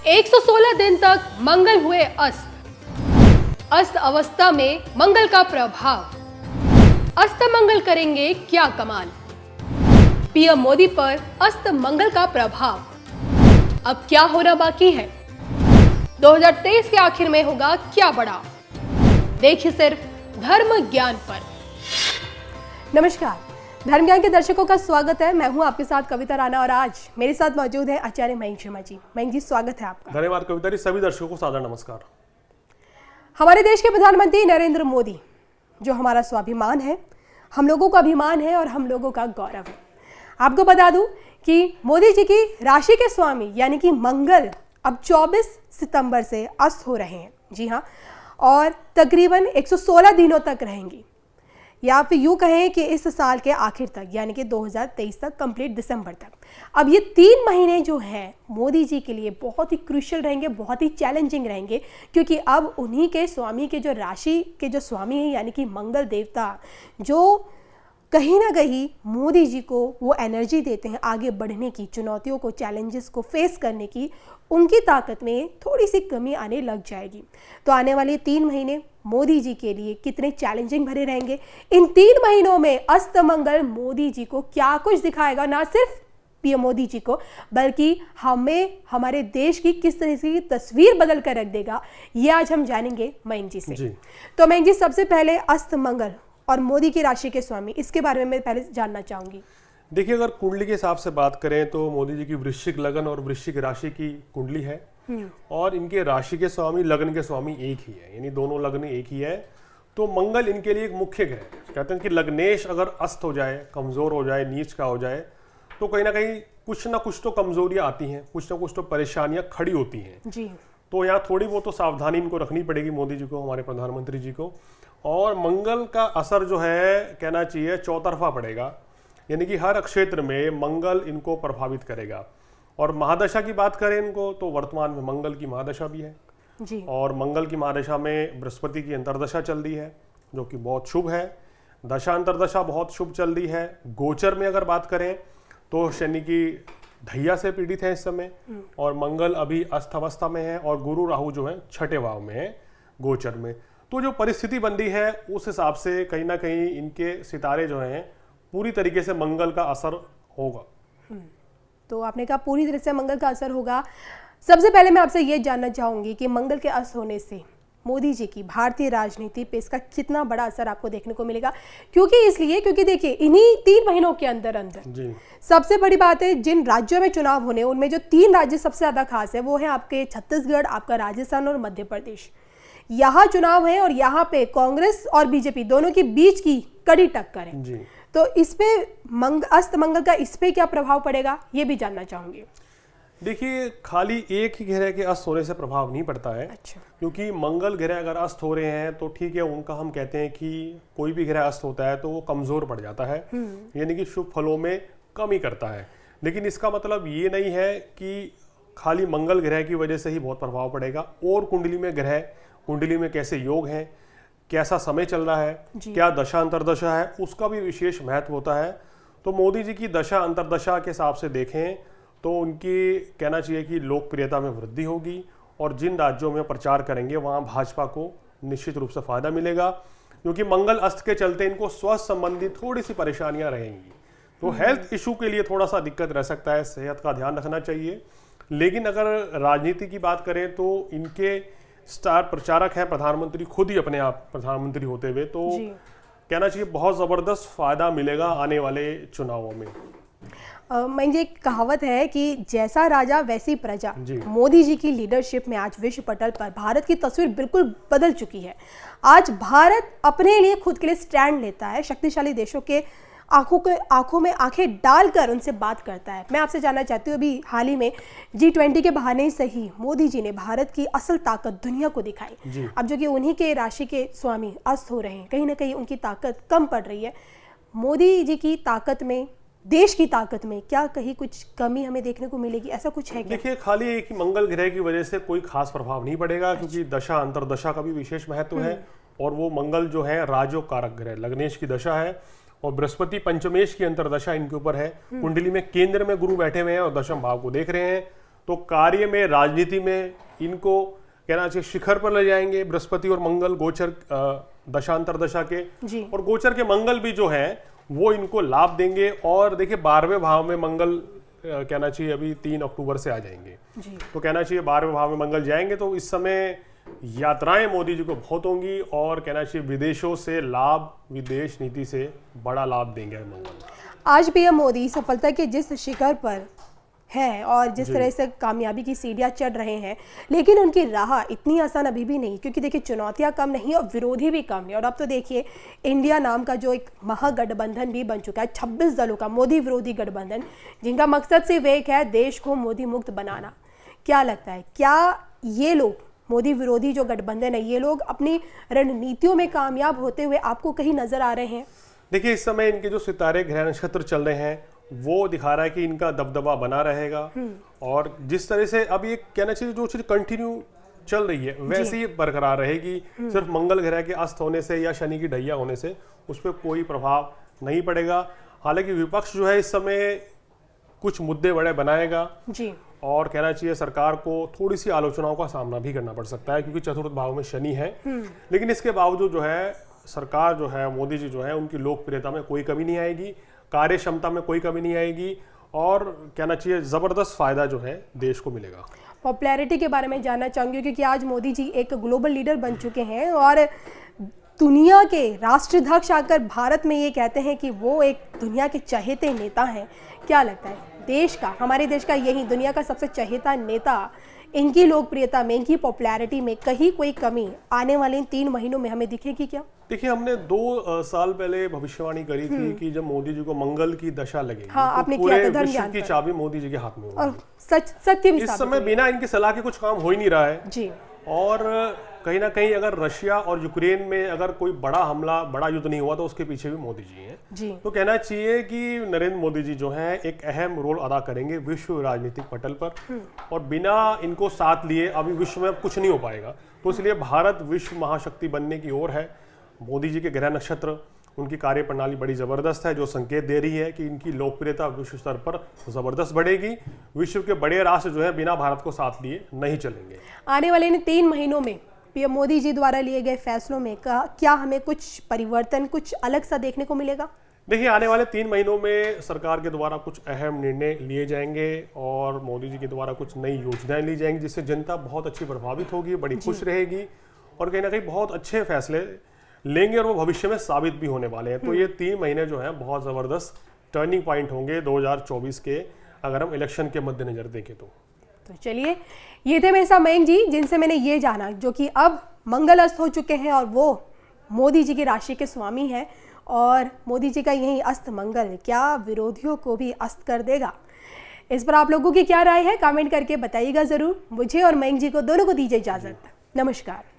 116 दिन तक मंगल हुए अस्त अवस्था में मंगल का प्रभाव। अस्त मंगल करेंगे क्या कमाल। पीएम मोदी पर अस्त मंगल का प्रभाव। अब क्या होना बाकी है, 2023 के आखिर में होगा क्या बड़ा। देखिए सिर्फ धर्म ज्ञान पर। नमस्कार, धर्म ज्ञान के दर्शकों का स्वागत है। मैं हूं आपके साथ कविता राणा और आज मेरे साथ मौजूद है आचार्य मयंक शर्मा जी। मयंक जी, स्वागत है आपका। धन्यवाद कविता जी। सभी दर्शकों को सादर नमस्कार। हमारे देश के प्रधानमंत्री नरेंद्र मोदी, जो हमारा स्वाभिमान है, हम लोगों का अभिमान है और हम लोगों का गौरव है। आपको बता दूं कि मोदी जी की राशि के स्वामी यानी कि मंगल अब 24 सितंबर से अस्त हो रहे हैं। जी हाँ, और तकरीबन 116 दिनों तक रहेंगी, या फिर यूँ कहें कि इस साल के आखिर तक यानी कि 2023 तक, कंप्लीट दिसंबर तक। अब ये 3 महीने जो हैं मोदी जी के लिए बहुत ही क्रूशियल रहेंगे, बहुत ही चैलेंजिंग रहेंगे, क्योंकि अब उन्हीं के स्वामी के जो राशि के जो स्वामी हैं यानी कि मंगल देवता, जो कहीं ना कहीं मोदी जी को वो एनर्जी देते हैं आगे बढ़ने की, चुनौतियों को, चैलेंजेस को फेस करने की, उनकी ताकत में थोड़ी सी कमी आने लग जाएगी। तो आने वाले 3 महीने मोदी जी के लिए कितने चैलेंजिंग भरे रहेंगे। इन 3 महीनों में अस्त मंगल मोदी जी को क्या कुछ दिखाएगा, ना सिर्फ पीएम मोदी जी को बल्कि हमें, हमारे देश की किस तरह की तस्वीर बदल कर रख देगा, ये आज हम जानेंगे मयंक जी से। तो मयंक जी, सबसे पहले अस्त मंगल और मोदी की राशि के स्वामी, इसके बारे में मैं पहले जानना चाहूंगी। देखिए, अगर कुंडली के हिसाब से बात करें तो मोदी जी की वृश्चिक लगन और वृश्चिक राशि की कुंडली है और इनके राशि के स्वामी, लगन के स्वामी एक ही है, यानी दोनों लगन एक ही है। तो मंगल इनके लिए एक मुख्य ग्रह है। कहते हैं कि लग्नेश अगर अस्त हो जाए, कमजोर हो जाए, नीच का हो जाए, तो कहीं ना कहीं कुछ ना कुछ तो कमजोरियां आती हैं, कुछ ना कुछ तो परेशानियां खड़ी होती हैं जी। तो यहाँ थोड़ी बहुत तो सावधानी इनको रखनी पड़ेगी मोदी जी को, हमारे प्रधानमंत्री जी को। और मंगल का असर जो है, कहना चाहिए, चौतरफा पड़ेगा, यानी कि हर क्षेत्र में मंगल इनको प्रभावित करेगा। और महादशा की बात करें इनको, तो वर्तमान में मंगल की महादशा भी है जी। और मंगल की महादशा में बृहस्पति की अंतर्दशा चल रही है, जो कि बहुत शुभ है। दशा अंतर्दशा बहुत शुभ चल रही है। गोचर में अगर बात करें तो शनि की धैया से पीड़ित है इस समय, और मंगल अभी अस्त अवस्था में है, और गुरु राहु जो है 6ठे भाव में है गोचर में। तो जो परिस्थिति बन रही है उस हिसाब से कहीं ना कहीं इनके सितारे जो हैं पूरी तरीके से मंगल का असर होगा। तो आपने कहा पूरी तरह से मंगल का असर होगा। सबसे पहले मैं आपसे ये जानना चाहूंगी कि मंगल के अस्त होने से मोदी जी की भारतीय राजनीति पे इसका कितना बड़ा असर आपको देखने को मिलेगा। क्योंकि देखिए, इन्हीं 3 महीनों के अंदर अंदर सबसे बड़ी बात है, जिन राज्यों में चुनाव होने, उनमें जो 3 राज्य सबसे ज्यादा खास है वो है आपके छत्तीसगढ़, आपका राजस्थान और मध्य प्रदेश। यहाँ चुनाव है और यहाँ पे कांग्रेस और बीजेपी दोनों के बीच की कड़ी टक्कर है। तो इस पे अस्त मंगल का इस पे क्या प्रभाव पड़ेगा, ये भी जानना चाहूंगी। देखिए, खाली एक ही ग्रह के अस्त होने से प्रभाव नहीं पड़ता है। अच्छा। क्योंकि मंगल ग्रह अगर अस्त हो रहे हैं तो ठीक है, उनका हम कहते हैं कि कोई भी ग्रह अस्त होता है तो वो कमजोर पड़ जाता है, यानी कि शुभ फलों में कमी करता है। लेकिन इसका मतलब ये नहीं है कि खाली मंगल ग्रह की वजह से ही बहुत प्रभाव पड़ेगा। और कुंडली में ग्रह, कुंडली में कैसे योग हैं, कैसा समय चल रहा है, क्या दशा अंतर्दशा है, उसका भी विशेष महत्व होता है। तो मोदी जी की दशा अंतर्दशा के हिसाब से देखें तो उनकी, कहना चाहिए कि लोकप्रियता में वृद्धि होगी, और जिन राज्यों में प्रचार करेंगे वहाँ भाजपा को निश्चित रूप से फायदा मिलेगा, क्योंकि मंगल अस्त के चलते इनको स्वास्थ्य संबंधी थोड़ी सी परेशानियां रहेंगी। तो हेल्थ इशू के लिए थोड़ा सा दिक्कत रह सकता है, सेहत का ध्यान रखना चाहिए। लेकिन अगर राजनीति की बात करें तो इनके स्टार प्रचारक हैं प्रधानमंत्री, खुद ही अपने आप प्रधानमंत्री होते हुए, तो कहना चाहिए बहुत जबरदस्त फायदा मिलेगा आने वाले चुनावों में। मुझे एक कहावत है कि जैसा राजा वैसी प्रजा। मोदी जी की लीडरशिप में आज विश्व पटल पर भारत की तस्वीर बिल्कुल बदल चुकी है। आज भारत अपने लिए, खुद के लिए स्टैंड लेता है, शक्तिशाली देशों के आंखों में आंखें डालकर उनसे बात करता है। मैं आपसे जानना चाहती हूँ, अभी हाल ही में G20 के बहाने ही सही मोदी जी ने भारत की असल ताकत दुनिया को दिखाई। अब जो कि उन्हीं के राशि के स्वामी अस्त हो रहे हैं, कहीं ना कहीं उनकी ताकत कम पड़ रही है। मोदी जी की ताकत में, देश की ताकत में क्या कहीं कुछ कमी हमें देखने को मिलेगी, ऐसा कुछ है क्या? देखिए, खाली एक मंगल ग्रह की वजह से कोई खास प्रभाव नहीं पड़ेगा, क्योंकि दशा अंतर्दशा का भी विशेष महत्व है। और वो मंगल जो है राजयोग कारक ग्रह, लग्नेश की दशा है, और बृहस्पति पंचमेश की अंतर्दशा इनके ऊपर है। कुंडली में केंद्र में गुरु बैठे हुए हैं और दशम भाव को देख रहे हैं। तो कार्य में, राजनीति में इनको कहना चाहिए शिखर पर ले जाएंगे बृहस्पति और मंगल गोचर दशांतर दशा के जी। और गोचर के मंगल भी जो है वो इनको लाभ देंगे। और देखिए 12वें भाव में मंगल कहना चाहिए अभी 3 अक्टूबर से आ जाएंगे जी। तो कहना चाहिए 12वें भाव में मंगल जाएंगे तो इस समय यात्राएं मोदी जी को बहुत होंगी और कहना चाहिए विदेशों से लाभ, विदेश नीति से बड़ा लाभ देंगे मंगल। आज पीएम मोदी सफलता के जिस शिखर पर हैं और जिस तरह से कामयाबी की सीढ़ियां चढ़ रहे हैं, लेकिन उनकी राह इतनी आसान अभी भी नहीं, क्योंकि देखिए चुनौतियां कम नहीं और विरोधी भी कम नहीं। और अब तो देखिए इंडिया नाम का जो एक महागठबंधन भी बन चुका है, 26 दलों का मोदी विरोधी गठबंधन, जिनका मकसद सिर्फ एक है, देश को मोदी मुक्त बनाना। क्या लगता है, क्या ये लोग मोदी विरोधी जो गठबंधन है, ये लोग अपनी रणनीतियों में कामयाब होते हुए आपको कहीं नजर आ रहे हैं? देखिए इस समय इनके जो सितारे ग्रह नक्षत्र चल रहे हैं वो दिखा रहा है कि इनका दबदबा बना रहेगा। और जिस तरह से अब ये कहना चाहिए जो चीज कंटिन्यू चल रही है वैसे ही बरकरार रहेगी। सिर्फ मंगल ग्रह के अस्त होने से या शनि की ढैया होने से उस पर कोई प्रभाव नहीं पड़ेगा। हालांकि विपक्ष जो है इस समय कुछ मुद्दे बड़े बनाएगा जी। और कहना चाहिए सरकार को थोड़ी सी आलोचनाओं का सामना भी करना पड़ सकता है, क्योंकि चतुर्थ भाव में शनि है। लेकिन इसके बावजूद जो है सरकार जो है, मोदी जी जो है, उनकी लोकप्रियता में कोई कमी नहीं आएगी, कार्य क्षमता में कोई कमी नहीं आएगी और कहना चाहिए जबरदस्त फायदा जो है देश को मिलेगा। पॉपुलैरिटी के बारे में जानना चाहूंगी, क्योंकि आज मोदी जी एक ग्लोबल लीडर बन चुके हैं और दुनिया के राष्ट्राध्यक्ष आकर भारत में ये कहते हैं कि वो एक दुनिया के चहेते नेता हैं। क्या लगता है, देश का, हमारे देश का यही दुनिया का सबसे चहेता नेता, इनकी लोकप्रियता में, इनकी पॉपुलैरिटी में कहीं कोई कमी आने वाले 3 महीनों में हमें दिखेगी क्या? देखिए हमने 2 साल पहले भविष्यवाणी करी थी कि जब मोदी जी को मंगल की दशा लगेगी हाँ, तो आपने पूरे किया था विश्व की चाबी मोदी जी के हाथ में और होगी। सत्य भी इस साबित समय हुई। बिना इनकी सलाह के कुछ काम हो ही नहीं रहा है जी। और कहीं ना कहीं अगर रशिया और यूक्रेन में अगर कोई बड़ा हमला, बड़ा युद्ध नहीं हुआ तो उसके पीछे भी मोदी जी हैं। जी। तो कहना चाहिए कि नरेंद्र मोदी जी जो हैं एक अहम रोल अदा करेंगे विश्व राजनीतिक पटल पर और बिना इनको साथ लिए अभी विश्व में कुछ नहीं हो पाएगा। तो इसलिए भारत विश्व महाशक्ति बनने की ओर है। मोदी जी के ग्रह नक्षत्र, उनकी कार्य प्रणाली बड़ी जबरदस्त है जो संकेत दे रही है कि इनकी लोकप्रियता विश्व स्तर पर जबरदस्त बढ़ेगी। विश्व के बड़े राष्ट्र जो है बिना भारत को साथ लिए नहीं चलेंगे। आने वाले इन 3 महीनों में पीएम मोदी जी द्वारा लिए गए फैसलों में क्या हमें कुछ परिवर्तन, कुछ अलग सा देखने को मिलेगा? देखिए आने वाले 3 महीनों में सरकार के द्वारा कुछ अहम निर्णय लिए जाएंगे और मोदी जी के द्वारा कुछ नई योजनाएं ली जाएंगी जिससे जनता बहुत अच्छी प्रभावित होगी, बड़ी खुश रहेगी और कहीं ना कहीं बहुत अच्छे फैसले लेंगे और वो भविष्य में साबित भी होने वाले हैं। तो ये 3 महीने जो हैं बहुत ज़बरदस्त टर्निंग पॉइंट होंगे 2024 के, अगर हम इलेक्शन के मद्देनजर देखें तो चलिए, ये थे मेरे साथ मयंक जी, जिनसे मैंने ये जाना जो कि अब मंगल अस्त हो चुके हैं और वो मोदी जी की राशि के स्वामी हैं और मोदी जी का यही अस्त मंगल क्या विरोधियों को भी अस्त कर देगा? इस पर आप लोगों की क्या राय है, कमेंट करके बताइएगा ज़रूर। मुझे और मयंक जी को दोनों को दीजिए इजाज़त। नमस्कार।